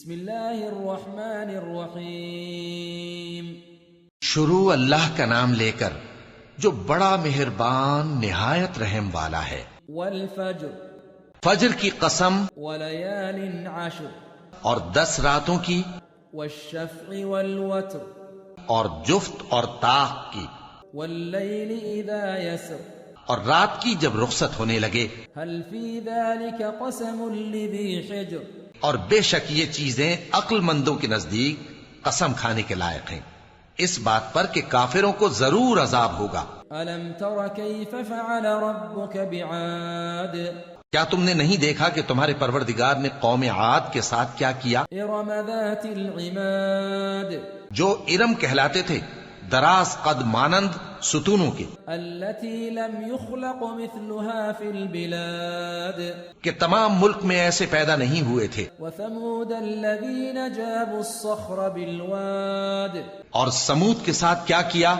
بسم اللہ الرحمن الرحیم شروع اللہ کا نام لے کر جو بڑا مہربان نہایت رحم والا ہے۔ والفجر فجر کی قسم وليال عشر اور 10 راتوں کی والشفع والوتر اور جفت اور طاق کی واللیل اذا یسر اور رات کی جب رخصت ہونے لگے۔ هل فی ذلك قسم لذی حجر اور بے شک یہ چیزیں عقل مندوں کے نزدیک قسم کھانے کے لائق ہیں، اس بات پر کہ کافروں کو ضرور عذاب ہوگا۔ الم تر کیف فعل ربک بعاد کیا تم نے نہیں دیکھا کہ تمہارے پروردگار نے قوم عاد کے ساتھ کیا کیا؟ ارم ذات العماد جو ارم کہلاتے تھے، دراز قد مانند ستونوں کے، التي لم يخلق مثلها في البلاد کہ تمام ملک میں ایسے پیدا نہیں ہوئے تھے۔ وثمود الذين جابوا الصخر بالواد اور سمود کے ساتھ کیا کیا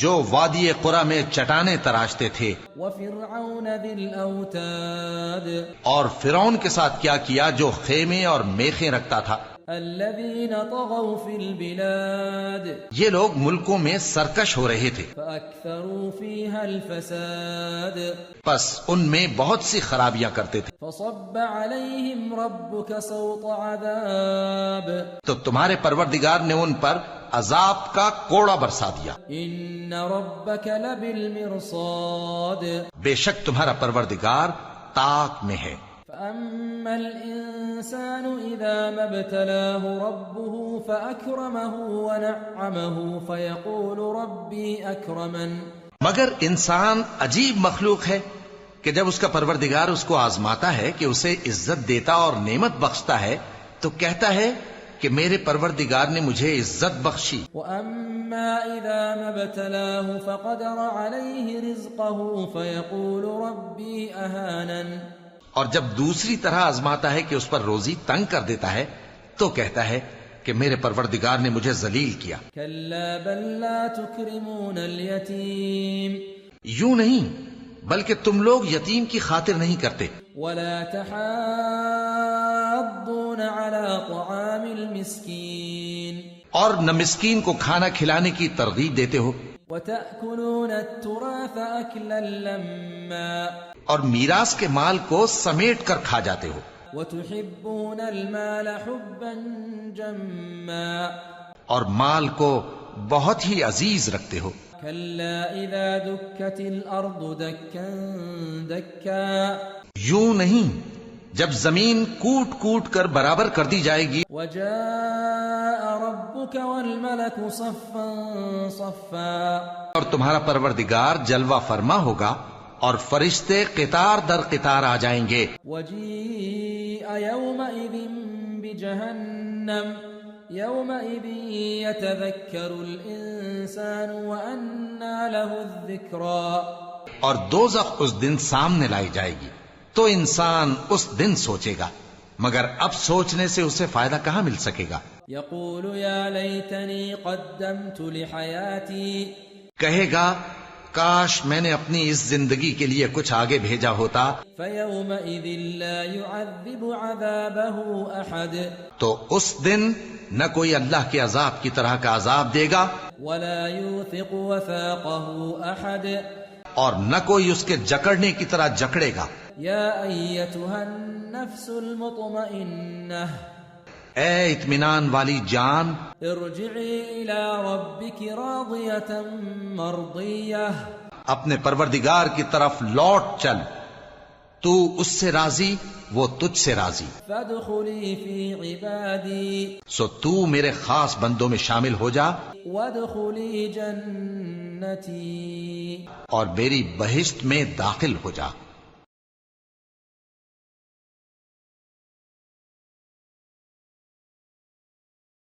جو وادی قرا میں چٹانیں تراشتے تھے۔ وفرعون ذي الاوتاد اور فرعون کے ساتھ کیا کیا جو خیمے اور میخیں رکھتا تھا۔ الذين طغوا في البلاد یہ لوگ ملکوں میں سرکش ہو رہے تھے، فأكثروا فيها الفساد پس ان میں بہت سی خرابیاں کرتے تھے۔ فصب عليهم ربك صوت عذاب تو تمہارے پروردگار نے ان پر عذاب کا کوڑا برسا دیا۔ ان ربك لبالمرصاد بے شک تمہارا پروردگار طاق میں ہے۔ فأما الإنسان إذا ما ابتلاه ربه فأكرمه ونعمه فيقول ربي أكرمن مگر انسان عجیب مخلوق ہے کہ جب اس کا پروردگار اس کو آزماتا ہے کہ اسے عزت دیتا اور نعمت بخشتا ہے تو کہتا ہے کہ میرے پروردگار نے مجھے عزت بخشی۔ وأما إذا ما ابتلاه فقدر عليه رزقه فيقول ربي أهانن اور جب دوسری طرح آزماتا ہے کہ اس پر روزی تنگ کر دیتا ہے تو کہتا ہے کہ میرے پروردگار نے مجھے ذلیل کیا۔ كلا بل لا تكرمون اليتيم یوں نہیں بلکہ تم لوگ یتیم کی خاطر نہیں کرتے، ولا تحاضون على طعام المسكين اور نہ مسکین کو کھانا کھلانے کی ترغیب دیتے ہو، وتأكلون التراث أكلا لما اور میراث کے مال کو سمیٹ کر کھا جاتے ہو، وتحبون المال حبا جما اور مال کو بہت ہی عزیز رکھتے ہو۔ كلا إذا دكت الأرض دكا دكا یوں نہیں جب زمین کوٹ کوٹ کر برابر کر دی جائے گی، وجاء ربك والملك صفا صفا اور تمہارا پروردگار جلوہ فرما ہوگا اور فرشتے قطار در قطار آ جائیں گے۔ وجيء يومئذ بجهنم يومئذ يتذكر الإنسان وأنى له الذكرى اور دوزخ اس دن سامنے لائی جائے گی تو انسان اس دن سوچے گا، مگر اب سوچنے سے اسے فائدہ کہاں مل سکے گا۔ يقول يا ليتني قدمت لحياتي کہے گا کاش میں نے اپنی اس زندگی کے لیے کچھ آگے بھیجا ہوتا، فيومئذ لا يعذب عذابه أحد تو اس دن نہ کوئی اللہ کے عذاب کی طرح کا عذاب دے گا ولا يوثق وثاقه أحد اور نہ کوئی اس کے جکڑنے کی طرح جکڑے گا۔ يا أيتها النفس المطمئنة اے اطمینان والی جان، ارجعي إلى ربك راضية مرضية اپنے پروردگار کی طرف لوٹ چل، تو اس سے راضی وہ تجھ سے راضی، فادخلي في عبادي سو تو میرے خاص بندوں میں شامل ہو جا وادخلي جنتي اور میری بہشت میں داخل ہو جا۔